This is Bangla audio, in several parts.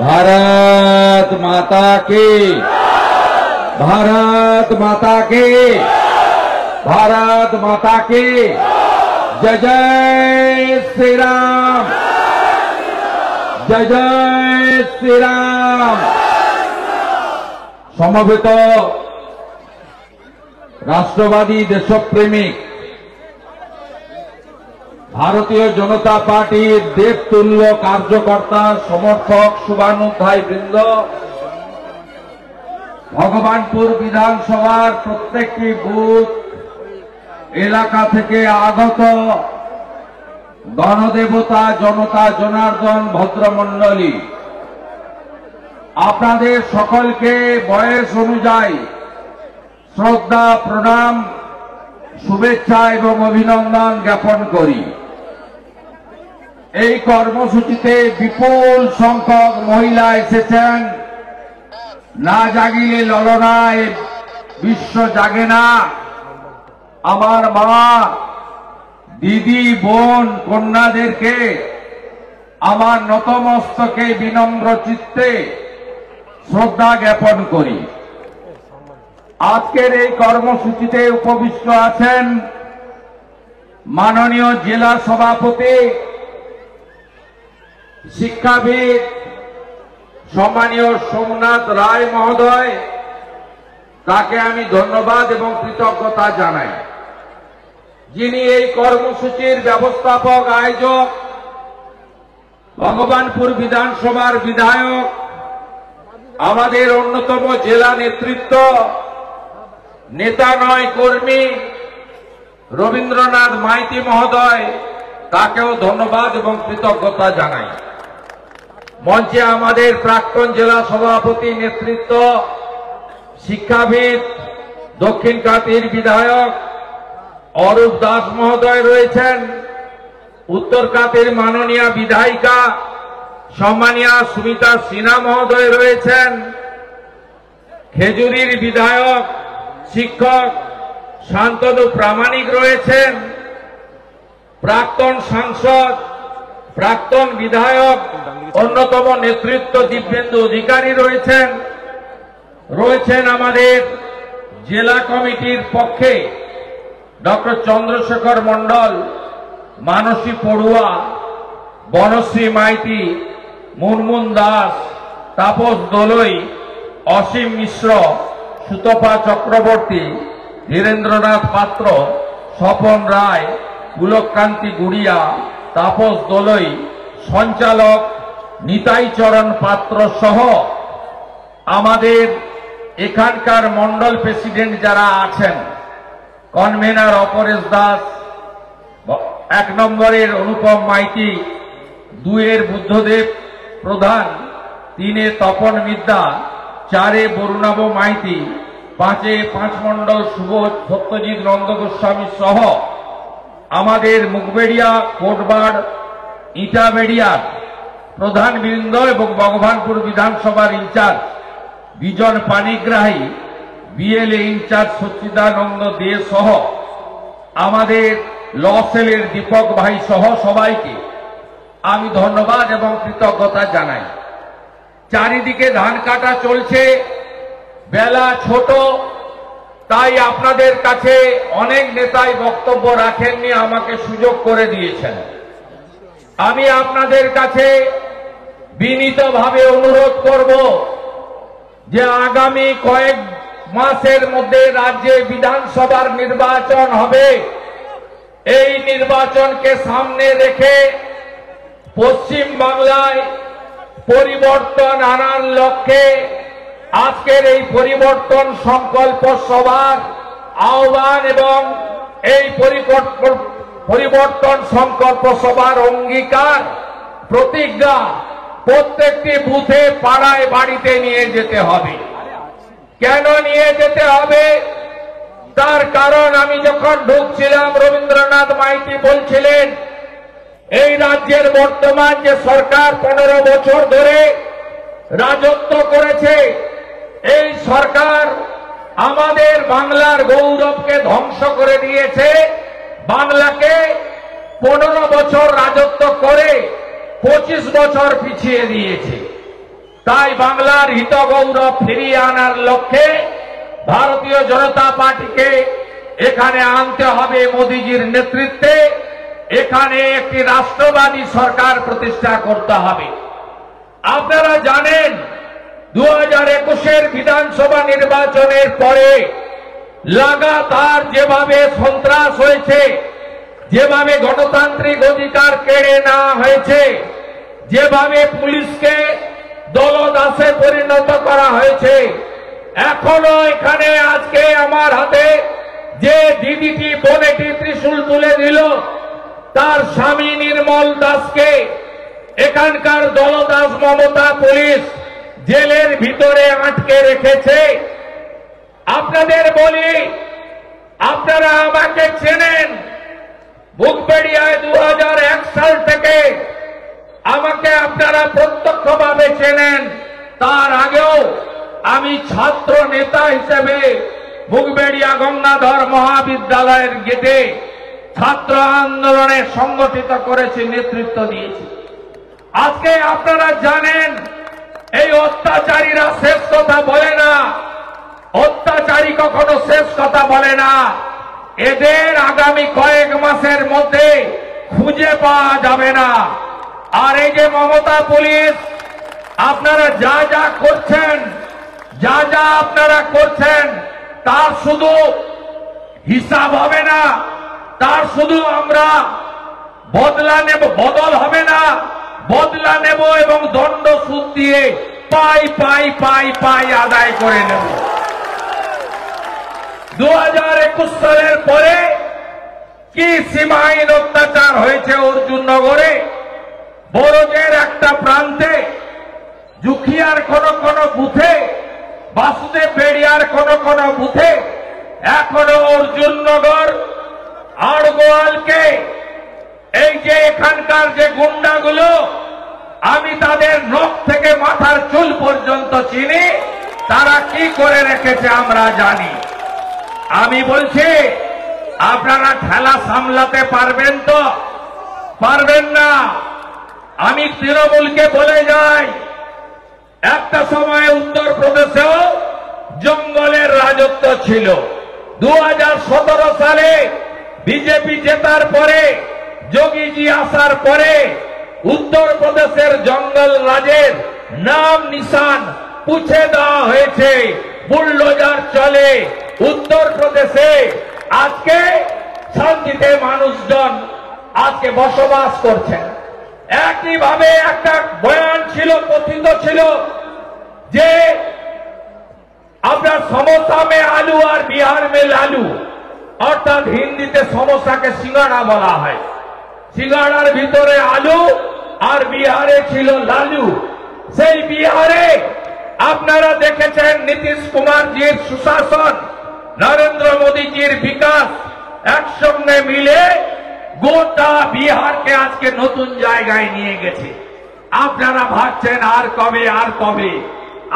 भारत माता की, भारत माता की, भारत माता की जय जय श्री राम, जय जय श्री राम। समवेत राष्ट्रवादी देशप्रेमिक भारतीय जनता पार्टीर देवतुल्य कार्यकर्ता समर्थक शुभानुध्यायी बृंद भगवानपुर विधानसभार प्रत्येकटी बुथ एलाका थेके आगत गणदेवता जनता जनार्दन भद्रमंडली आपनादेर सकलके बयस अनुयायी श्रद्धा प्रणाम शुभेच्छा एवं अभिनंदन ज्ञापन करी। এই কর্মসূচিতে বিপুল সংখ্যক মহিলা এসেছেন। না জাগিলে ললনায় বিশ্ব জাগে না। আমার মা দিদি বোন কন্যাদেরকে আমার নতমস্তকে বিনম্র চিত্তে শ্রদ্ধা জ্ঞাপন করি। আজকের এই কর্মসূচিতে উপবিষ্ট আছেন মাননীয় জেলা সভাপতি শিক্ষাবিদ সম্মানীয় সোমনাথ রায় মহোদয়, তাকে আমি ধন্যবাদ এবং কৃতজ্ঞতা জানাই। যিনি এই কর্মসূচির ব্যবস্থাপক আয়োজক, ভগবানপুর বিধানসভার বিধায়ক, আমাদের অন্যতম জেলা নেতৃত্ব, নেতা নয় কর্মী রবীন্দ্রনাথ মাইতি মহোদয়, তাকেও ধন্যবাদ এবং কৃতজ্ঞতা জানাই। মঞ্চে আমাদের প্রাক্তন জেলা সভাপতি নেতৃত্ব, শিক্ষাবিদ, দক্ষিণ কাতির বিধায়ক অরূপ দাস মহোদয় রয়েছেন, উত্তর কাতির মাননীয় বিধায়িকা সম্মানীয় সুমিতা সিনহা মহোদয় রয়েছেন, খেজুরির বিধায়ক শিক্ষক শান্তনু প্রামাণিক রয়েছেন, প্রাক্তন সাংসদ, প্রাক্তন বিধায়ক অন্যতম নেতৃত্ব দিব্যেন্দু অধিকারী রয়েছেন, রয়েছেন আমাদের জেলা কমিটির পক্ষে ডক্টর চন্দ্রশেখর মণ্ডল, মানসী পড়ুয়া, বনশ্রী মাইতি, মুনমুন দাস, তাপস দোলই, অসীম মিশ্র, সুতপা চক্রবর্তী, ধীরেন্দ্রনাথ পাত্র, স্বপন রায়, পুলককান্তি গুড়িয়া, তাপস দোলই, সঞ্চালক নিতাই চরণ পাত্র সহ আমাদের এখানকার মন্ডল প্রেসিডেন্ট যারা আছেন, কনভেনার অপরেশ দাস, 1 নম্বরের অনুপম মাইতি, 2 বুদ্ধদেব প্রধান, 3 তপন মিদ্যা, 4 বরুণাভ মাইতি, 5 5 মন্ডল শুভ সত্যজিৎ নন্দ গোস্বামী সহ আমাদের মুখবেড়িয়া, কোটবাড়, ইটাবেড়িয়ার প্রধান বৃন্দ এবং ভগবানপুর বিধানসভার ইনচার্জ বিজন পানিগ্রাহী, বিএলএ ইনচার্জ সচ্চিদানন্দ দে সহ আমাদের ল সেলের দীপক ভাই সহ সবাইকে আমি ধন্যবাদ এবং কৃতজ্ঞতা জানাই। চারিদিকে ধান কাটা চলছে, বেলা ছোট, তাই আপনাদের কাছে অনেক নেতাই বক্তব্য রাখেননি, আমাকে সুযোগ করে দিয়েছেন। আমি আপনাদের কাছে বিনীতভাবে অনুরোধ করব যে আগামী কয়েক মাসের মধ্যে রাজ্যে বিধানসভার নির্বাচন হবে। এই নির্বাচনকে সামনে রেখে পশ্চিম বাংলায় পরিবর্তন আনার লক্ষ্যে আজকের এই পরিবর্তন সংকল্প সভার আহ্বান এবং এই পরিবর্তন সংকল্প সভার অঙ্গীকার প্রতিজ্ঞা প্রত্যেকটি বুথে পাড়ায় বাড়িতে নিয়ে যেতে হবে। কেন নিয়ে যেতে হবে তার কারণ আমি যখন ঢুকছিলাম রবীন্দ্রনাথ মাইতি বলছিলেন এই রাজ্যের বর্তমান যে সরকার 15 বছর ধরে রাজত্ব করেছে, এই সরকার আমাদের বাংলার গৌরবকে ধ্বংস করে দিয়েছে। বাংলাকে 15 বছর রাজত্ব করে 25 বছর পিছিয়ে দিয়েছে। তাই বাংলার হিত গৌরব ফিরিয়ে আনার লক্ষ্যে ভারতীয় জনতা পার্টিকে এখানে আনতে হবে। মোদিজির নেতৃত্বে এখানে একটি রাষ্ট্রবাদী সরকার প্রতিষ্ঠা করতে হবে। আপনারা জানেন 2021-এর বিধানসভা নির্বাচনের পরে লাগাতার যেভাবে সন্ত্রাস হয়েছে, যেভাবে গণতান্ত্রিক অধিকার কেড়ে নেওয়া হয়েছে, যেভাবে পুলিশকে দলদাসে পরিণত করা হয়েছে, এখনো এখানে আজকে আমার হাতে যে দিদিটি বোনেটি ত্রিশূল তুলে দিল, তার স্বামী নির্মল দাসকে এখানকার দলদাস মমতা পুলিশ জেলের ভিতরে আটকে রেখেছে। আপনাদের বলি, আপনারা আমাকে চেনেন। বুকবেড়িয়ায় 2001 সাল থেকে আমাকে আপনারা প্রত্যক্ষভাবে চেনেন। তার আগেও আমি ছাত্র নেতা হিসেবে বুকবেড়িয়া গঙ্গাধর মহাবিদ্যালয়ের গেটে ছাত্র আন্দোলনে সংগঠিত করেছি, নেতৃত্ব দিয়েছি। আজকে আপনারা জানেন এই অত্যাচারীরা শেষ কথা বলে না, অত্যাচারী কখনো শেষ কথা বলে না। এদের আগামী কয়েক মাসের মধ্যে খুঁজে পাওয়া যাবে না। আর এই যে মমতা পুলিশ, আপনারা যা যা করছেন, যা যা আপনারা করছেন, তার শুধু হিসাব হবে না, তার শুধু আমরা বদলা নেব, বদল হবে না, বদলা নেব এবং দণ্ড সুদ দিয়ে পাই পাই পাই পাই আদায় করে নেব। 2021 সালের পরে কি সীমাহীন অত্যাচার হয়েছে অর্জুননগরে, বরজের একটা প্রান্তে, জুখিয়ার কোন কোন বুথে, বাসুদেব বেড়িয়ার কোন কোন বুথে, এখনো অর্জুননগর আড়গোয়ালকে এই যে এখানকার যে গুন্ডাগুলো, আমি তাদের নখ থেকে মাথার চুল পর্যন্ত চিনি, তারা কি করে রেখেছে আমরা জানি। আমি বলছি, আপনারা ঠেলা সামলাতে পারবেন তো? পারবেন না। আমি তৃণমূলকে বলে যাই, একটা সময় উত্তরপ্রদেশেও জঙ্গলের রাজত্ব ছিল। 2017 সালে বিজেপি জেতার পরে, যোগীজি আসার পরে উত্তরপ্রদেশের জঙ্গল রাজের নাম নিশান পুছে দেওয়া হয়েছে। বুলডোজার চলে উত্তরপ্রদেশে। আজকে শান্তিতে মানুষজন আজকে বসবাস করছেন। একইভাবে একটা বয়ান ছিল, কথিত ছিল যে আপনার সমোসা মে আলু আর বিহার মে লালু, অর্থাৎ হিন্দিতে সমোসাকে সিঙ্গাড়া বলা হয়। সিঙ্গাড়ার ভিতরে আলু আর বিহারে ছিল লালু। সেই বিহারে আপনারা দেখেছেন নীতিশ কুমারজির সুশাসন, নরেন্দ্র মোদীজির বিকাশ একসঙ্গে মিলে গোটা বিহারকে আজকে নতুন জায়গায় নিয়ে গেছে। আপনারা ভাবছেন আর কবে, আর কবে,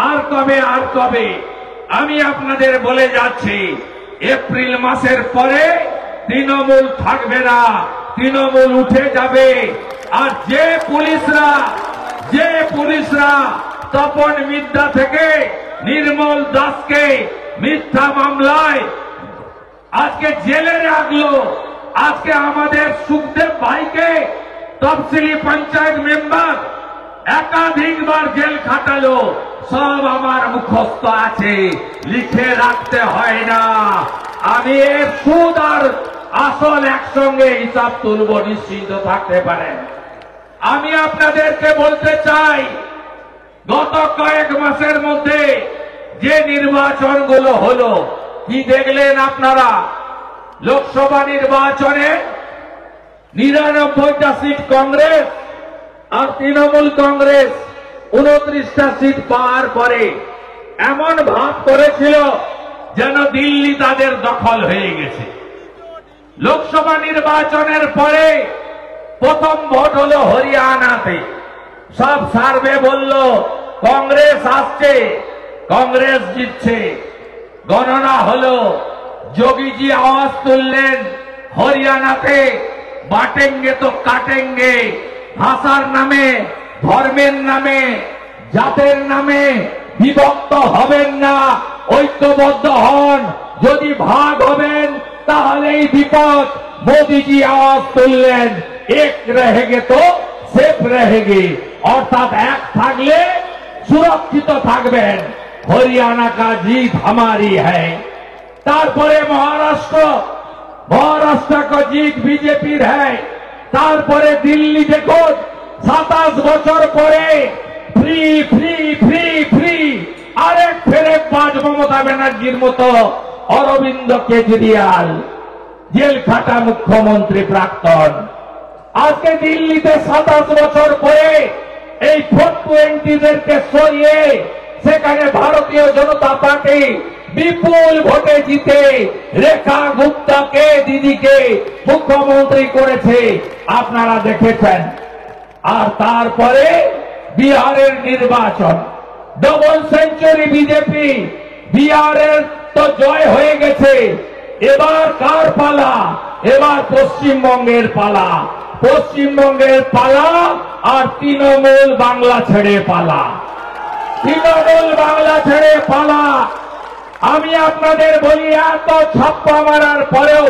আর কবে, আর কবে। আমি আপনাদের বলে যাচ্ছি, এপ্রিল মাসের পরে তৃণমূল থাকবে না, তৃণমূল উঠে যাবে। আর যে পুলিশরা তপন মিদ্যা থেকে নির্মল দাসকে মিথ্যা মামলায় আজকে জেলে রাখলো, আজকে আমাদের সুখদেব ভাইকে তফসিলি পঞ্চায়েত মেম্বার একাধিকবার জেল খাটালো, সব আমার মুখস্থ আছে, লিখে রাখতে হয় না। আমি এর সুদ আর আসল একসঙ্গে হিসাব তুলব, নিশ্চিন্ত থাকতে পারেন। আমি আপনাদেরকে বলতে চাই, গত কয়েক মাসের মধ্যে যে নির্বাচনগুলো হলো, কি দেখলেন আপনারা? লোকসভা নির্বাচনে 99টা সিট কংগ্রেস আর তৃণমূল কংগ্রেস 29টা সিট পাওয়ার পরে এমন ভাব করেছিল যেন দিল্লি তাদের দখল হয়ে গেছে। লোকসভা নির্বাচনের পরে প্রথম ভোট হলো হরিয়ানাতে। সব সার্ভে বলল কংগ্রেস আসছে, কংগ্রেস জিতছে। গণনা হলো, যোগীজি আওয়াজ তুললেন হরিয়ানাতে বাটেঙ্গে তো কাটেঙ্গে, ভাষার নামে, ধর্মের নামে, জাতের নামে বিভক্ত হবেন না, ঐক্যবদ্ধ হন। যদি ভাগ হবেন তাহলেই বিপদ। মোদীজি আওয়াজ তুললেন, এক रहेंगे তো সেফ रहेंगे, অর্থাৎ এক থাকলে সুরক্ষিত থাকবেন। হরিয়ানা কা জিত हमारी है। তারপরে মহারাষ্ট্র का जीत বিজেপির है। তারপরে দিল্লি দেখুন, 27 বছর পরে ফ্রি ফ্রি ফ্রি ফ্রি আরেক ফেরেকবাজ মমতা ব্যানার্জির মতো অরবিন্দ কেজরিওয়াল, জেল খাটা মুখ্যমন্ত্রী প্রাক্তন। আজকে দিল্লিতে 27 বছর পরে এই 420-দেরকে সরিয়ে সেখানে ভারতীয় জনতা পার্টি বিপুল ভোটে জিতে রেখা গুপ্তাকে, দিদিকে মুখ্যমন্ত্রী করেছে, আপনারা দেখেছেন। আর তারপরে বিহারের নির্বাচন, ডবল সেঞ্চুরি বিজেপি। বিহারের তো জয় হয়ে গেছে, এবার কার পালা? এবার পশ্চিমবঙ্গের পালা। পশ্চিমবঙ্গের পালা আর তৃণমূল বাংলা ছেড়ে পালা। তৃণমূল বাংলা ছেড়ে পালা। আমি আপনাদের বলি, এত ছাপ্পা মারার পরেও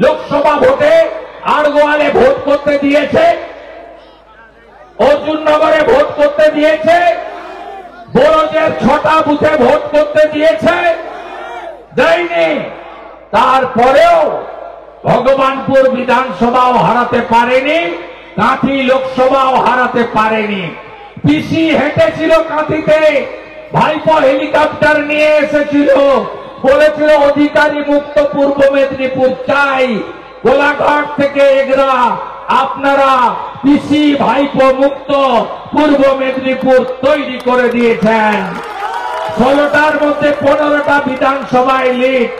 লোকসভা ভোটে আড়গোয়ালে ভোট করতে দিয়েছে, অর্জুননগরে ভোট করতে দিয়েছে, বড়জের 6টা বুথে ভোট করতে দিয়েছে, দেয়নি। তারপরেও ভগবানপুর বিধানসভাও হারাতে পারেনি, কাঁথি লোকসভাও হারাতে পারেনি। পিসি হেঁটেছিল কাঁথিতে, ভাইপো হেলিকপ্টার নিয়ে এসেছিল, বলেছিল অধিকারী মুক্ত পূর্ব মেদিনীপুর চাই। কোলাঘাট থেকে এগরা আপনারা পিসি ভাইপো মুক্ত পূর্ব মেদিনীপুর তৈরি করে দিয়েছেন। 16টার মধ্যে 15টা বিধানসভায় লিড।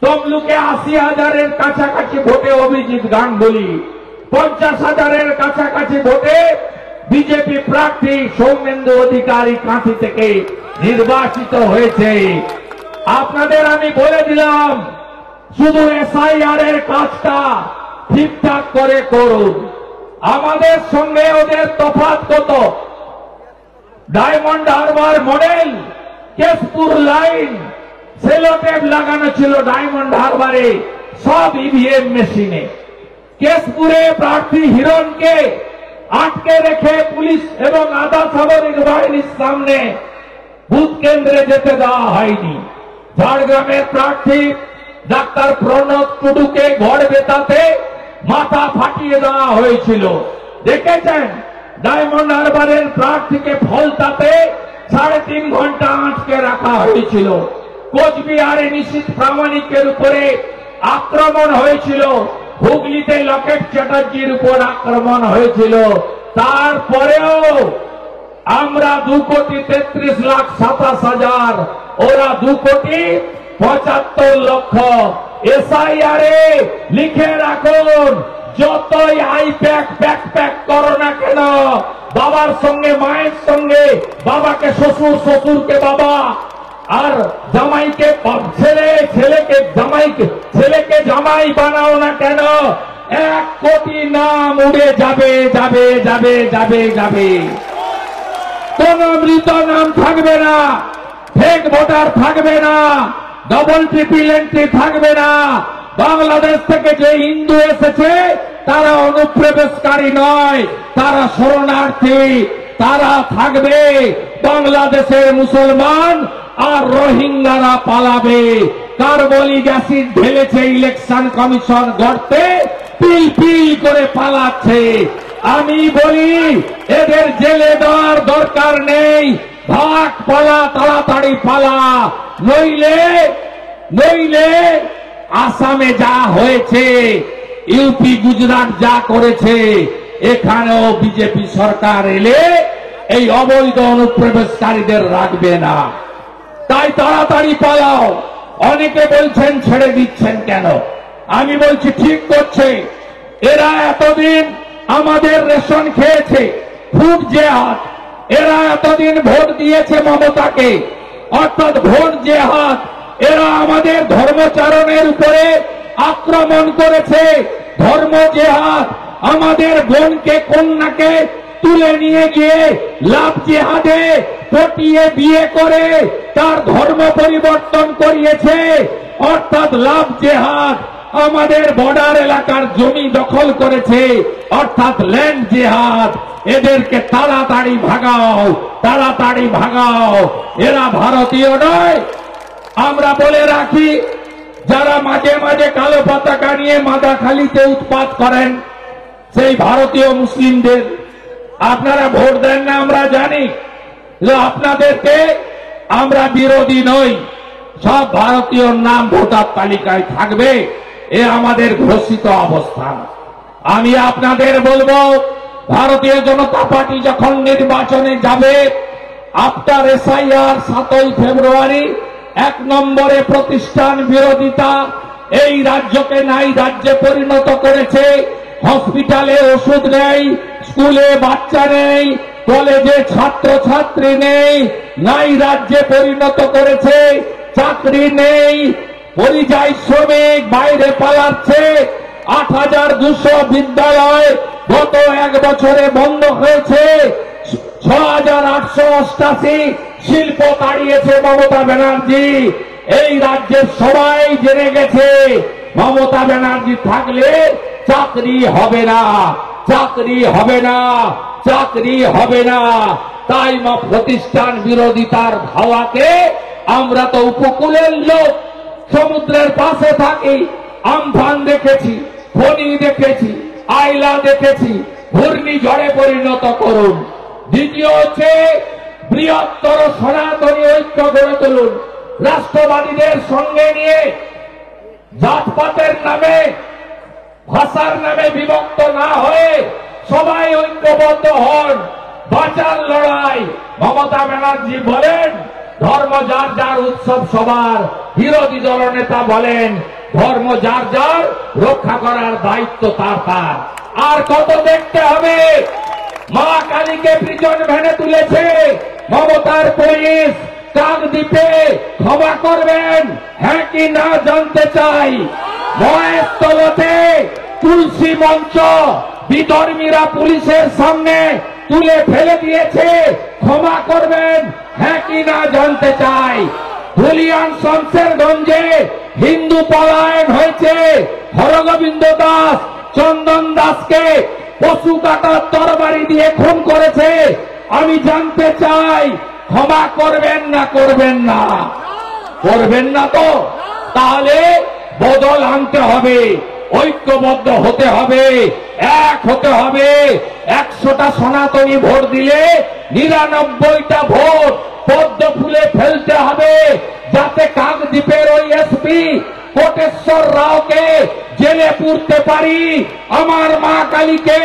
তমলুকে 80,000-এর কাছাকাছি ভোটে অভিজিৎ গাঙ্গুলি, 50,000-এর কাছাকাছি ভোটে বিজেপি প্রার্থী সৌমেন্দু অধিকারী কাঁথি থেকে নির্বাচিত হয়েছে। আপনাদের আমি বলে দিলাম, শুধু এসআইআর-এর কাজটা ঠিকঠাক করে করুন। আমাদের সঙ্গে ওদের তফাৎ কত? Diamond Harbour model, Keshpur line, Sellotape লাগানো ছিল ডায়মন্ড হারবারে, সব ইভিএম মেশিনে। কেশপুরে প্রার্থী হিরণকে আটকে রেখে পুলিশ এবং আধা সামরিক বাহিনীর সামনে বুথ কেন্দ্রে যেতে দেওয়া হয়নি। ঝাড়গ্রামের প্রার্থী ডাক্তার প্রণব টুডুকে ঘর বেতাতে মাথা ফাটিয়ে দেওয়া হয়েছিল, দেখেছেন। ডায়মন্ড হারবারের প্রার্থীকে ফলতাতে 3.5 ঘন্টা আটকে রাখা হয়েছিল। কোচবিহারে নিশীথ প্রামাণিকের উপরে আক্রমণ হয়েছিল, হুগলিতে লকেট চ্যাটার্জির উপর আক্রমণ হয়েছিল। তারপরেও আমরা 2,33,27,000, ওরা 2,75,00,000। এসআইআরে লিখে রাখুন, যতই আইপ্যাক ব্যাকপ্যাক করো না কেন, বাবার সঙ্গে মায়ের সঙ্গে, বাবাকে শ্বশুর, শ্বশুরকে বাবা, আর জামাইকে ছেলে, ছেলেকে জামাই বানাও না কেন, 1 কোটি নাম উড়ে যাবে যাবে যাবে যাবে যাবে। কোন মৃত নাম থাকবে না, ফেক ভোটার থাকবে না, ডবল ট্রিপল এন্ট্রি থাকবে না। বাংলাদেশ থেকে যে হিন্দু এসেছে তারা অনুপ্রবেশকারী নয়, তারা শরণার্থী, তারা থাকবে। বাংলাদেশের মুসলমান আর রোহিঙ্গারা পালাবে। কার্বলিক অ্যাসিড ঢেলেছে ইলেকশন কমিশন গর্তে, পিল পিল করে পালাচ্ছে। আমি বলি, এদের জেলে দেওয়ার দরকার নেই, ভাগ, পালা, তাড়াতাড়ি পালা। নইলে আসামে যা হয়েছে, ইউপি গুজরাট যা করেছে, এখানেও বিজেপি সরকার এলে এই অবৈধ অনুপ্রবেশকারীদের রাখবে না। তাই তাড়াতাড়ি পালাও। অনেকে বলছেন ছেড়ে দিচ্ছেন কেন? আমি বলছি ঠিক করছে। এরা এতদিন আমাদের রেশন খেয়েছে, ফুড জেহাদ। এরা এতদিন ভোট দিয়েছে মমতাকে, অর্থাৎ ভোট জেহাদ। এরা আমাদের ধর্মচারণের উপরে আক্রমণ করেছে, ধর্ম জেহাদ। আমাদের বোনকে, কন্যাকে তুলে নিয়ে গিয়ে লাভ জিহাদে পটিয়ে বিয়ে করে তার ধর্ম পরিবর্তন করিয়েছে। অর্থাৎ লাভ জিহাদ আমাদের বর্ডার এলাকার জমি দখল করেছে, অর্থাৎ ল্যান্ড জিহাদ। এদেরকে তাড়াতাড়ি ভাগাও, তাড়াতাড়ি ভাগাও। এরা ভারতীয় নয়। আমরা বলে রাখি, যারা মাঝে মাঝে কালো পতাকা নিয়ে মাদাখালীতে উৎপাত করেন, সেই ভারতীয় মুসলিমদের আপনারা ভোট দেন না, আমরা জানি। আপনাদেরকে আমরা বিরোধী নই, সব ভারতীয় নাম ভোটার তালিকায় থাকবে, এ আমাদের ঘোষিত অবস্থান। আমি আপনাদের বলবো, ভারতীয় জনতা পার্টি যখন নির্বাচনে যাবে, আফটার এসআইআর 7ই ফেব্রুয়ারি 1 নম্বরে প্রতিষ্ঠান বিরোধিতা এই রাজ্যকে নাই রাজ্যে পরিণত করেছে। হসপিটালে ওষুধ নেই, স্কুলে বাচ্চা নেই, কলেজে ছাত্র ছাত্রী নেই, নাই রাজ্যে পরিণত করেছে। চাকরি নেই, পরিযায়ী শ্রমিক বাইরে পালাচ্ছে। 8200 বিদ্যালয় গত 1 বছরে বন্ধ হয়েছে। 6888 শিল্প তাড়িয়েছে মমতা ব্যানার্জি। এই রাজ্যের সবাই জেনে গেছে, মমতা ব্যানার্জি থাকলে চাকরি হবে না, চাকরি হবে না, চাকরি হবে না। তাই প্রতিষ্ঠান বিরোধিতার ধাওয়াকে আমরা তো উপকূলের লোক, সমুদ্রের পাশে থাকি। আমফান দেখেছি, ফণী দেখেছি, আইলা দেখেছি, ঘূর্ণিঝড়ে পরিণত করুন। দ্বিতীয় হচ্ছে, বৃহত্তর সনাতনী ঐক্য গড়ে তুলুন। রাষ্ট্রবাদীদের সঙ্গে নিয়ে জাতপাতের নামে, ভাষার নামে বিভক্ত না হয়ে সবাই ঐক্যবদ্ধ হন। বাঁচার লড়াই। মমতা ব্যানার্জি বলেন ধর্ম যার যার, উৎসব সবার। বিরোধী দলনেতা বলেন ধর্ম যার যার, রক্ষা করার দায়িত্ব তার তার। আর কত দেখতে হবে? মা কালীকে প্রিজন ভ্যানে তুলেছে মমতার পুলিশ। কাকদ্বীপে ক্ষমা করবেন, হ্যাঁ কি না জানতে চাই। মহেশতলাতে তুলসী মঞ্চ বিধর্মীরা পুলিশের সামনে তুলে ফেলে দিয়েছে, ক্ষমা করবেন, হ্যাঁ কি না জানতে চাই। ধুলিয়ান শমশেরগঞ্জে হিন্দু পলায়ন হয়েছে। হরগোবিন্দ দাস, চন্দন দাসকে পশু কাটার তরবারি দিয়ে খুন করেছে। আমি জানতে চাই, ক্ষমা করবেন না করবেন না? করবেন না তো? তাহলে বদল আনতে হবে, ঐক্যবদ্ধ হতে হবে, এক হতে হবে। 100টা সনাতনী ভোট দিলে 99টা ভোট পদ্ম ফুলে ফেলতে হবে, যাতে কাকদ্বীপের ওই এসপি কোটেশ্বর রাওকে জেলে পুরতে পারি। আমার মা কালীকে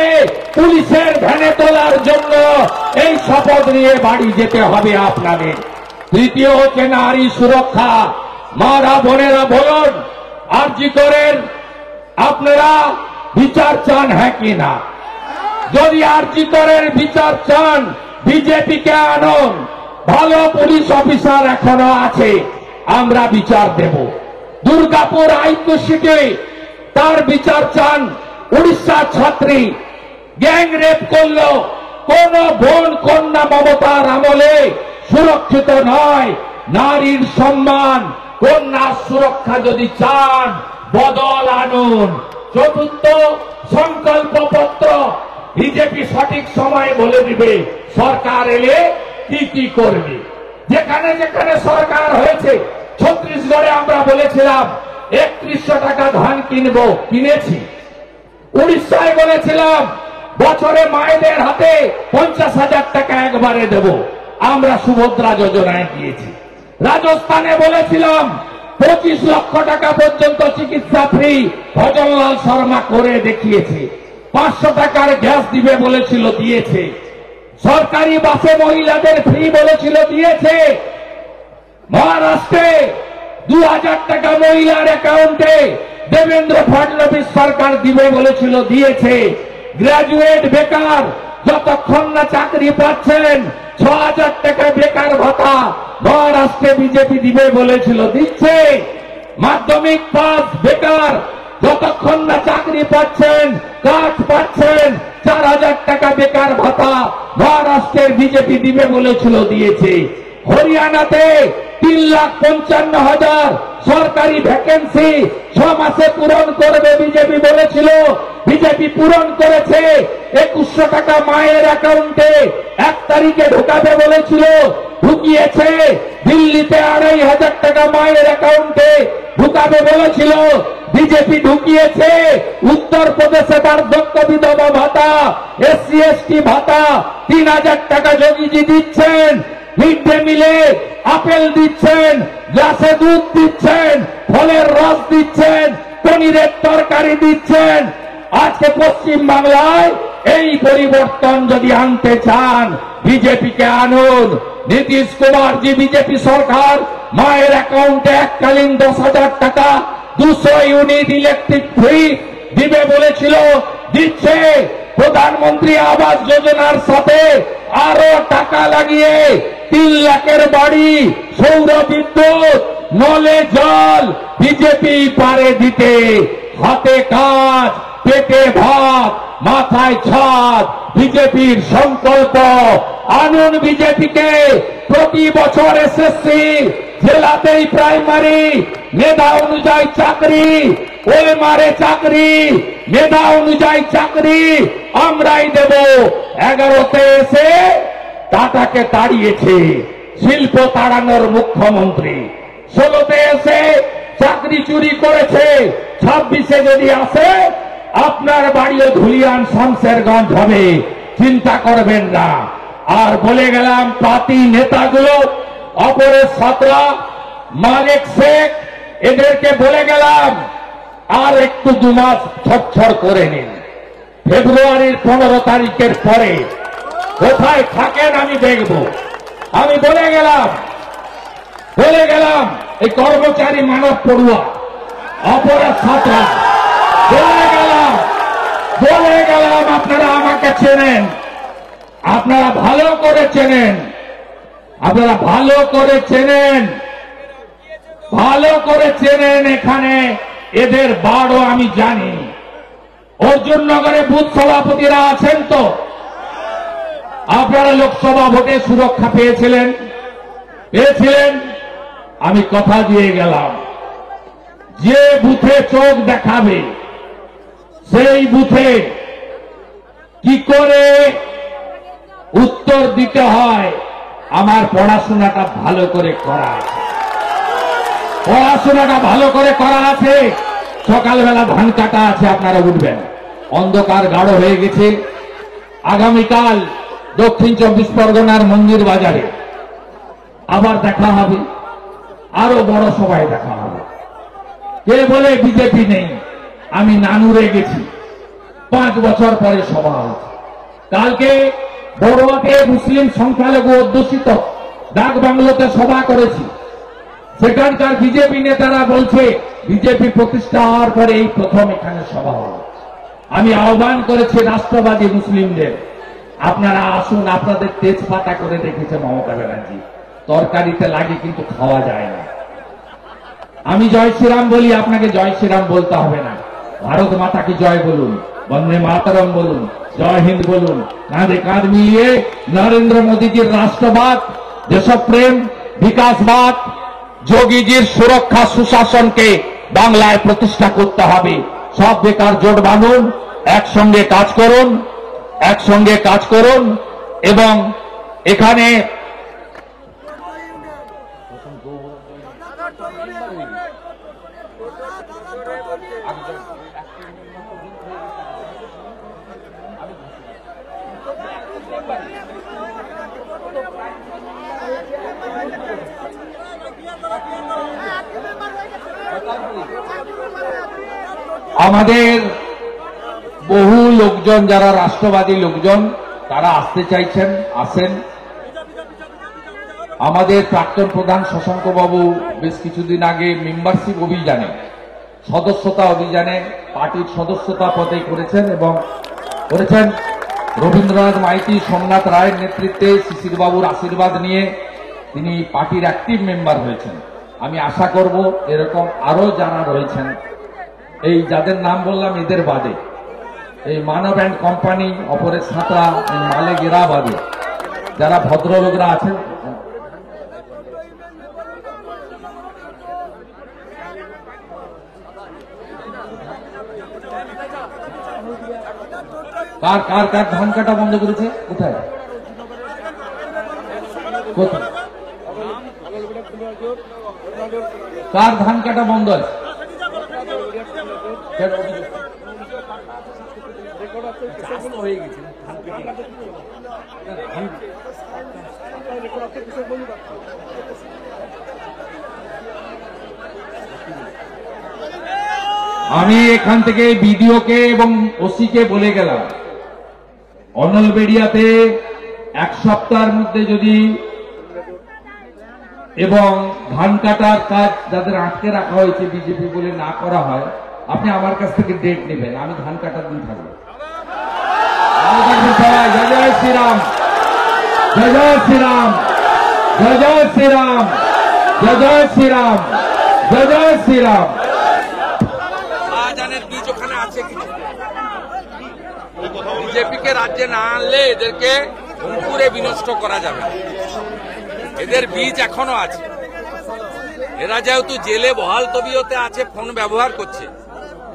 পুলিশের ভ্যানে তোলার জন্য এই শপথ নিয়ে বাড়ি যেতে হবে আপনাদের। তৃতীয় হচ্ছে নারী সুরক্ষা। মারা বোনেরা বলুন, আরজি করেন আপনারা বিচার চান, হ্যাঁ কি না? যদি আরজি করেন বিচার চান, বিজেপিকে আনুন। ভালো পুলিশ অফিসার এখনো আছে, আমরা বিচার দেব। দুর্গাপুর আইনকুশিকে তার বিচার চান। উড়িষ্যার ছাত্রী গ্যাং রেপ করল, কোন বোন কন্যা মমতার আমলে সুরক্ষিত নয়। নারীর সম্মান, কন্যার সুরক্ষা যদি চান, বদল আনুন। চতুর্থ, সংকল্পপত্র। বিজেপি সঠিক সময় বলে দিবে সরকার এলে কি কি করবে। যেখানে যেখানে সরকার হয়েছে, ছত্তিশগড়ে আমরা বলেছিলাম 3100 টাকা ধান কিনবো, কিনেছি। উড়িষ্যায় বলেছিলাম বছরে মায়েদের হাতে 50,000 টাকা একবারে দেব, আমরা সুভদ্রা যোজনায় দিয়েছি। রাজস্থানে বলেছিলাম 25 লক্ষ টাকা পর্যন্ত চিকিৎসা ফ্রি, ভজনলাল শর্মা করে দেখিয়েছে। 500 টাকার গ্যাস দিবে বলেছিল, দিয়েছে। সরকারি বাসে মহিলাদের ফ্রি বলেছিল, দিয়েছে। মহারাষ্ট্রে 2000 টাকা মহিলার অ্যাকাউন্টে দেবেন্দ্র ফডনবিস সরকার দিবে বলেছিল, দিয়েছে। গ্রাজুয়েট বেকার যতক্ষণ না চাকরি পাচ্ছেন 6000 টাকা বেকার ভাতা মহারাষ্ট্রে বিজেপি দিবে বলেছিল, দিচ্ছে। মাধ্যমিক পাস বেকার যতক্ষণ না চাকরি পাচ্ছেন, কাজ পাচ্ছেন, 4,000 টাকা বেকার ভাতা মহারাষ্ট্রের বিজেপি দিবে বলেছিল, দিয়েছে। হরিয়ানাতে 3,55,000 সরকারি ভ্যাকেন্সি 6 মাসে পূরণ করবে বিজেপি বলেছিল, বিজেপি পূরণ করেছে। 2100 টাকা মায়ের অ্যাকাউন্টে 1 তারিখে ঢোকাবে বলেছিল, ঢুকিয়েছে। দিল্লিতে 2,500 টাকা মায়ের অ্যাকাউন্টে ঢুকাবে বলেছিল, বিজেপি ঢুকিয়েছে। উত্তরপ্রদেশে বার্ধক্য বিধবা ভাতা, SC ST ভাতা 3,000 টাকা যোগীজি দিচ্ছেন। মিড ডে মিলে আপেল দিচ্ছেন, গ্লাসে দুধ দিচ্ছেন, ফলের রস দিচ্ছেন, পনিরের তরকারি দিচ্ছেন। আজকে পশ্চিম বাংলায় এই পরিবর্তন যদি আনতে চান, বিজেপিকে আনুন। নীতিশ কুমারজি বিজেপি সরকার মায়ের অ্যাকাউন্টে এককালীন 10,000 টাকা 200 ইউনিট ইলেকট্রিক ফ্রি দিবে বলেছিল, দিচ্ছে। প্রধানমন্ত্রী আবাস যোজনার সাথে আরো টাকা লাগিয়ে 3 লাখের বাড়ি, সৌর বিদ্যুৎ, নলে জল বিজেপি পারে দিতে। হাতে কাজ, পেটে ভাত, মাথায় ছাদ, বিজেপির সংকল্প। আনুন বিজেপিকে। প্রতি বছর SSC, জেলাতেই প্রাইমারি, মেধা অনুযায়ী চাকরি, ওএমআরে চাকরি, মেধা অনুযায়ী চাকরি আমরাই দেব। 11তে এসে টাটাকে তাড়িয়েছে, শিল্প তাড়ানোর মুখ্যমন্ত্রী। 16তে এসে চাকরি চুরি করেছে, 26-এ যদি আসে আপনার বাড়িও ধুলিয়ান শামশেরগঞ্জ হবে, চিন্তা করবেন না। আর বলে গেলাম পার্টি নেতাগুলো, অপরেশ সাতরা, মালিক শেখ, এদেরকে বলে গেলাম আর একটু 2 মাস ছটছড় করে নিন। ফেব্রুয়ারির 15 তারিখের পরে কোথায় থাকেন আমি দেখব। আমি বলে গেলাম এই কর্মচারী মানব পড়ুয়া অপরাধ ছাত্রা, বলে গেলাম আপনারা আমাকে চেনেন, আপনারা ভালো করে চেনেন, এখানে এদের বাড়ও আমি জানি। অর্জুননগরে বুথ সভাপতিরা আছেন তো? আপনারা লোকসভা ভোটে সুরক্ষা পেয়েছিলেন? আমি কথা দিয়ে গেলাম, যে বুথে চোখ দেখাবে সেই বুথে কি করে উত্তর দিতে হয়। আমার পড়াশোনাটা ভালো করে করা আছে, সকালবেলা ধান কাটা আছে, আপনারা উঠবেন। অন্ধকার গাঢ় হয়ে গেছে। আগামীকাল দক্ষিণ 24 পরগনার মন্দির বাজারে আবার দেখা হবে, আরো বড় সভায় দেখা হবে। কে বলে বিজেপি নেই? আমি নানুরে গেছি, 5 বছর পরে সভা হয়েছে। কালকে বড়ুয়াতে মুসলিম সংখ্যালঘু অধ্যুষিত ডাক বাংলোতে সভা করেছি। সেখানকার বিজেপি নেতারা বলছে বিজেপি প্রতিষ্ঠা হওয়ার পরে এই প্রথম এখানে সভা হল। আমি আহ্বান করেছি রাষ্ট্রবাদী মুসলিমদের, আপনারা আসুন। আপনাদের তেজপাতা করে রেখেছে মমতা ব্যানার্জি, তরকারিতে লাগে কিন্তু খাওয়া যায় না। আমি জয় শ্রীরাম বলি, আপনাকে জয় শ্রীরাম বলতে হবে না। ভারত মাতা কি জয় বলুন, বন্দে মাতরম বলুন, জয় হিন্দ বলুন। কাঁধে কাঁধ মিলিয়ে নরেন্দ্র মোদীজির রাষ্ট্রবাদ, দেশপ্রেম, বিকাশবাদ, যোগীজির সুরক্ষা সুশাসনকে বাংলায় প্রতিষ্ঠা করতে হবে। সব বেকার জোট বাঁধুন, একসঙ্গে কাজ করুন এবং এখানে আমাদের বহু লোকজন যারা রাষ্ট্রবাদী লোকজন তারা আসতে চাইছেন, আসেন। আমাদের প্রাক্তন প্রধান শশাঙ্ক বাবু বেশ কিছুদিন আগে মেম্বারশিপ অভিযানে, সদস্যতা অভিযানে পার্টির সদস্যতা পদে করেছেন এবং করেছেন রবীন্দ্রনাথ মাইতি, সোমনাথ রায়ের নেতৃত্বে শিশির বাবুর আশীর্বাদ নিয়ে তিনি পার্টির অ্যাক্টিভ মেম্বার হয়েছেন। আমি আশা করব এরকম আরো যারা রয়েছেন এই যাদের নাম বললাম এদের বাদে, এই মানব অ্যান্ড কোম্পানি, অপরের ছাতা, মালে গেরা বাদে যারা ভদ্রলোকরা আছেন, কার কার কার ধান কাটা বন্ধ করেছে? কোথায় কোথায় কার ধান কাটা বন্ধ আছে? হয়ে গেছে আমি এখান থেকে বিডিওকে এবং ওসিকে বলে গেলাম, অনলবেড়িয়াতে 1 সপ্তাহের মধ্যে যদি এবং ধান কাটার কাজ যাদের আটকে রাখা হয়েছে বিজেপি বলে না করা হয়, আপনি আমার কাছ থেকে ডেট নেবেন, আমি ধান কাটার দিন থাকবো। জয় জয় শ্রীরাম, জয় জয় শ্রীরাম, জয় জয় শ্রীরাম, জয় জয় শ্রীরাম, জয় জয় শ্রীরাম। শাহজাহানের বীজ ওখানে আছে কিছু, বিজেপিকে রাজ্যে না আনলে এদেরকে পুরে বিনষ্ট করা যাবে। এদের বীজ এখনো আছে। এরা যেহেতু জেলে বহাল তবিয়তে আছে, ফোন ব্যবহার করছে,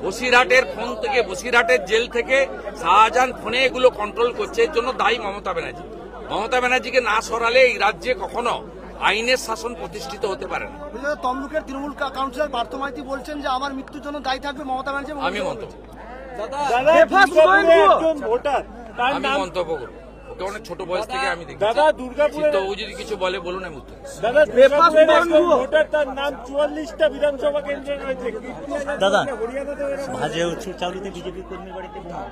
বসিরহাটের ফোন থেকে, বসিরহাটের জেল থেকে শাহজাহান ফোনে এগুলো কন্ট্রোল করছে। এর জন্য দায়ী মমতা ব্যানার্জি। মমতা ব্যানার্জিকে না সরালে এই রাজ্যে কখনো আইনের শাসন প্রতিষ্ঠিত হতে পারে না। তমলুকের তৃণমূল কাউন্সিলর পার্থ মাইতি বলছেন যে আমার মৃত্যুর জন্য দায়ী থাকবে মমতা ব্যানার্জি। আমি মন্তব্য আমি মন্তব্য করব। ওকে অনেক ছোট বয়স থেকে আমি দেখি। দাদা দুর্গাপুরে ও যদি কিছু বলে বলুন, আমি উত্তর। দাদা দুর্গাপুরের একজন ভোটার, তার নাম 44টা বিধানসভা কেন্দ্রে রয়েছে। দাদা ভাজে উঠছে চাউলিতে বিজেপি কর্মী বাড়িতে তার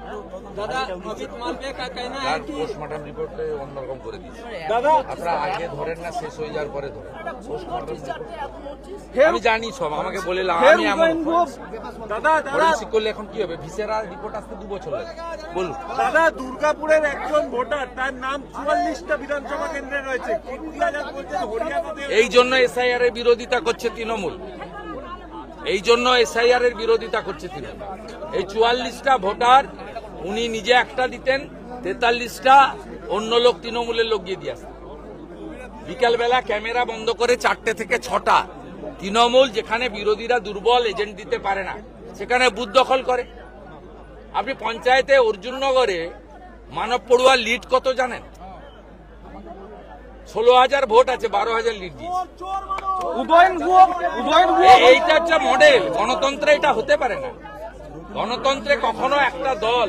পোস্টমর্টম রিপোর্টে অন্যরকম করে দিয়েছে। দাদা আপনারা আগে ধরেন না, শেষ হয়ে যাওয়ার পরে ধরেন। পোস্টমর্টম আমি জানি সব, আমাকে বলে আমি এমন দাদা ফরেন্সিক করলে এখন কি হবে? ভিসেরা রিপোর্ট আসতে 2 বছর লাগে। বলুন। দাদা দুর্গাপুরের একজন ভোটার, তার নাম 44টা বিধানসভা কেন্দ্রে রয়েছে। এই জন্য এসআইআর এর বিরোধিতা করছে তৃণমূল। এই জন্য এসআইআর এর বিরোধিতা করছে তৃণমূল। এই 44টা ভোটার উনি নিজে একটা দিতেন, 43টা অন্য লোক, তৃণমূলের লোক গিয়ে দিয়ে আসতেন। বিকালবেলা ক্যামেরা বন্ধ করে 4টে থেকে 6টা তৃণমূল, যেখানে বিরোধীরা দুর্বল এজেন্ট দিতে পারে না, সেখানে বুথ দখল করে। আপনি পঞ্চায়েতে অর্জুননগরে মানব পড়ুয়ার লিড কত জানেন? 16,000 ভোট আছে, 12,000 লিড দিয়েছে। এইটা হচ্ছে মডেল। গণতন্ত্রে এটা হতে পারে না। গণতন্ত্রে কখনো একটা দল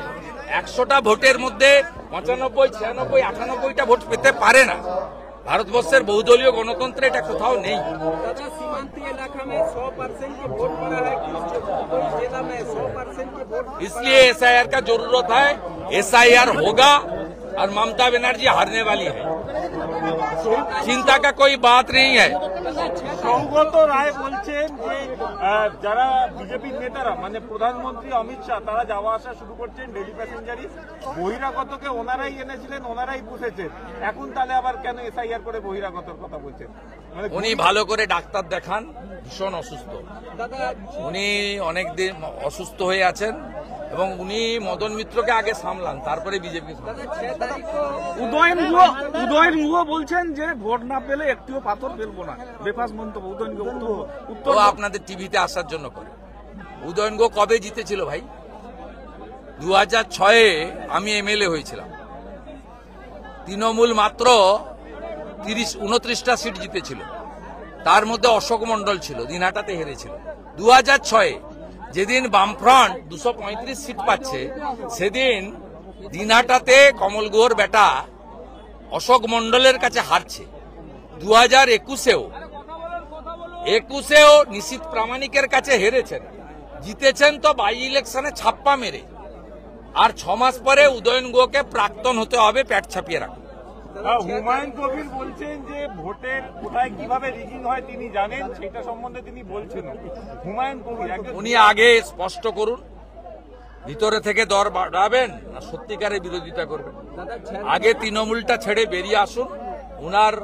100টা ভোটের মধ্যে 95, 96, 98টা ভোট পেতে পারে না। ভারতবর্ষের বহুদলীয় গণতন্ত্রে এটা কোথাও নেই। इसलिए एसआईआर का जरूरत है। एसआईआर होगा और ममता बनर्जी हारने वाली है, चिंता का कोई बात नहीं है। সৌগত রায় বলছেন যে যারা বিজেপির নেতারা, মানে প্রধানমন্ত্রী অমিত শাহ, তারা যাওয়া আসা শুরু করছেন ডেলি প্যাসেঞ্জারি, বহিরাগতকে ওনারাই এনেছিলেন, ওনারাই পুষেছেন। এখন তাহলে আবার কেন এসআইআর করে বহিরাগতর কথা বলছেন? মানে উনি ভালো করে ডাক্তার দেখান, ভীষণ অসুস্থ। উনি অনেকদিন অসুস্থ হয়ে আছেন এবং উনি মদন মিত্রকে আগে সামলান, তারপরে বিজেপি। উদয়ন গুহ বলছেন যে ভোট না পেলে একটিও পাথর ফেলবো না, বেফাস মন্তব্য উদয়ন গুহ। তো আপনাদের টিভিতে আসার জন্য করে। উদয়ন গুহ কবে জিতেছিল ভাই? 2006-এ আমি এমএলএ হয়েছিলাম। তৃণমূল মাত্র 29টা সিট জিতেছিল, তার মধ্যে অশোক মন্ডল ছিল, দিনহাটাতে হেরেছিল। 2006-এ যেদিন বামফ্রন্ট 235 সিট পাচ্ছে, সেদিন দিনহাটাতে কমল গুহর বেটা অশোক মন্ডলের কাছে হারছে। 2021-এও নিশীথ প্রামাণিকের কাছে হেরেছেন, জিতেছেন তো বাই ইলেকশনে ছাপ্পা মেরে। আর 6 মাস পরে উদয়ন গুহকে প্রাক্তন হতে হবে, প্যাট ছাপিয়ে রাখুন। হুমায়ুন কবির বলছেন যে ভোটের কোথায় কিভাবে রিগিং হয় তিনি জানেন, সেটা সম্বন্ধে তিনি বলছেন। হুমায়ুন কবির উনি আগে স্পষ্ট করুন, ভিতরে থেকে দর বাড়াবেন না সত্যিকারের বিরোধিতা করবেন। আগে তৃণমূলটা ছেড়ে বেরিয়ে আসুন, উনার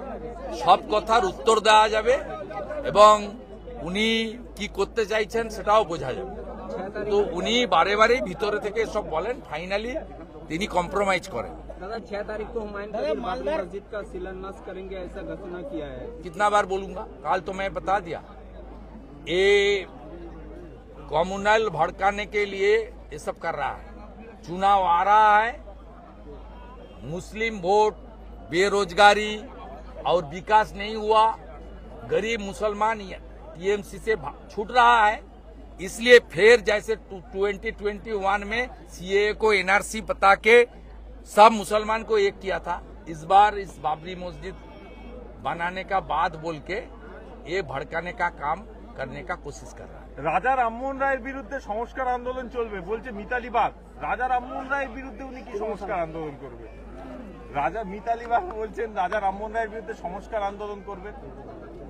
সব কথার উত্তর দেওয়া যাবে এবং উনি কি করতে চাইছেন সেটাও বোঝা যাবে। তো উনি বারে বারেই ভিতরে থেকে সব বলেন, ফাইনালি তিনি কম্প্রোমাইজ করেন। दादा 6 तारीख को हुमायूं कबीर बाबरी मस्जिद का शिलान्यास करेंगे ऐसा घोषणा किया है। कितना बार बोलूंगा, काल तो मैं बता दिया। ये कम्युनल भड़काने के लिए ये सब कर रहा है। चुनाव आ रहा है, मुस्लिम वोट, बेरोजगारी और विकास नहीं हुआ, गरीब मुसलमान टीएमसी से छूट रहा है, इसलिए फिर जैसे 2021 में सीएए को एनआरसी बता के सब मुसलमान को एक किया था, इस बार इस बाबरी मस्जिद बनाने का बात बोल के ये भड़काने का काम करने का कोशिश कर रहा है। রাজা রামমোহন রায়ের বিরুদ্ধে সংস্কার আন্দোলন চলবে বলছে মিতালি বাগ। রাজা রামমোহন রায়ের বিরুদ্ধে উনি কি সংস্কার আন্দোলন করবে? মিতালি বাগ বলছেন রাজা রামমোহন রায়ের বিরুদ্ধে সংস্কার আন্দোলন করবে।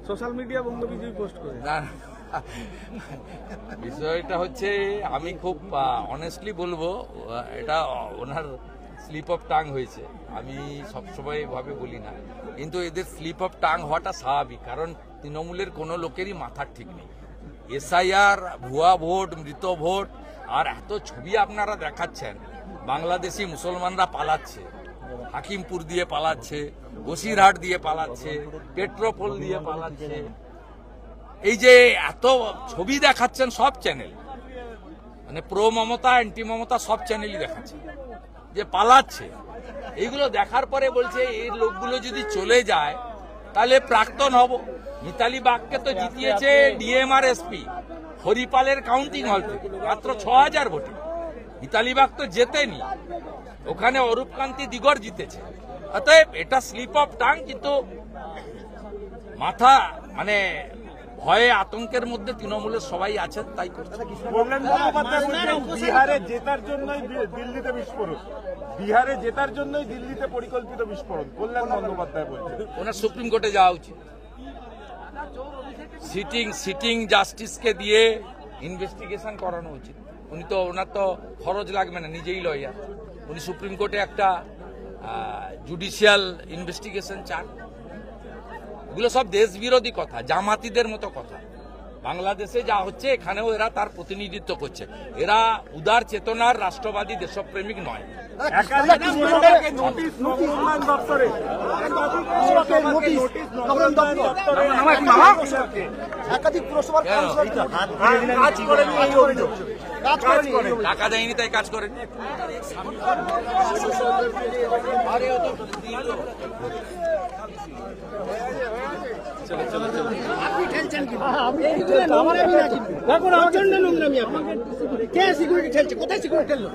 সোশ্যাল মিডিয়া বন্ধ বিজয়ী পোস্ট করে। না, বিষয়টা হচ্ছে, আমি খুব অনেস্টলি বলবো, এটা ওনার স্লিপ অফ টাং হয়েছে। আমি সবসময় এভাবে বলি না, কিন্তু এদের স্লিপ অফ টাং হওয়াটা স্বাভাবিক, কারণ তৃণমূলের কোনো লোকেরই মাথার ঠিক নেই। এসআইআর, ভুয়া ভোট, মৃত ভোট, আর এত ছবি আপনারা দেখাচ্ছেন, বাংলাদেশি মুসলমানরা পালাচ্ছে, হাকিমপুর দিয়ে পালাচ্ছে, বসিরহাট দিয়ে পালাচ্ছে, পেট্রোপোল দিয়ে পালাচ্ছে। এই যে এত ছবি দেখাচ্ছেন সব চ্যানেল, মানে প্রো মমতা, অ্যান্টি মমতা সব চ্যানেলই দেখাচ্ছে যে পালাচ্ছে। এইগুলো দেখার পরে বলছে এই লোকগুলো যদি চলে যায় তাহলে প্রাক্তন হব। মিতালি বাগকে তো জিতিয়েছে ডিএম আর এসপি হরিপালের কাউন্টিং হল থেকে মাত্র 6000 ভোটে। মিতালি বাগ তো জেতেনি, ওখানে অরূপকান্তি দিগর জিতেছে। অতএব এটা স্লিপ অফ টাং, কিন্তু মাথা মানে ভয়ে আতঙ্কের মধ্যে তৃণমূলের সবাই আছেন, তাই করছে। কল্যাণ বন্দ্যোপাধ্যায় বলছেন বিহারে জেতার জন্যই দিল্লিতে বিস্ফোরণ, বিহারে জেতার জন্যই দিল্লিতে পরিকল্পিত বিস্ফোরণ, কল্যাণ বন্দ্যোপাধ্যায় বলছেন। ওনার সুপ্রিম কোর্টে যাওয়া উচিত। সিটিং জাস্টিসকে দিয়ে ইনভেস্টিগেশন করানো উচিত। উনি তো, ওনার তো খরচ লাগবে না, নিজেই লয়ার। উনি সুপ্রিম কোর্টে একটা জুডিশিয়াল ইনভেস্টিগেশন চান। এগুলো সব দেশ বিরোধী কথা, জামাতিদের মতো কথা। বাংলাদেশে যা হচ্ছে এখানেও এরা তার প্রতিনিধিত্ব করছে। এরা উদার চেতনার রাষ্ট্রবাদী দেশপ্রেমিক নয়। টাকা দেয়নি তাই কাজ করেন। আপনি ঠেলছেন কি? আমার জন্য নোংরামি আপনি কে সিকিউরিটি ঠেলছে? কোথায় সিকিউরিটি ঠেললো?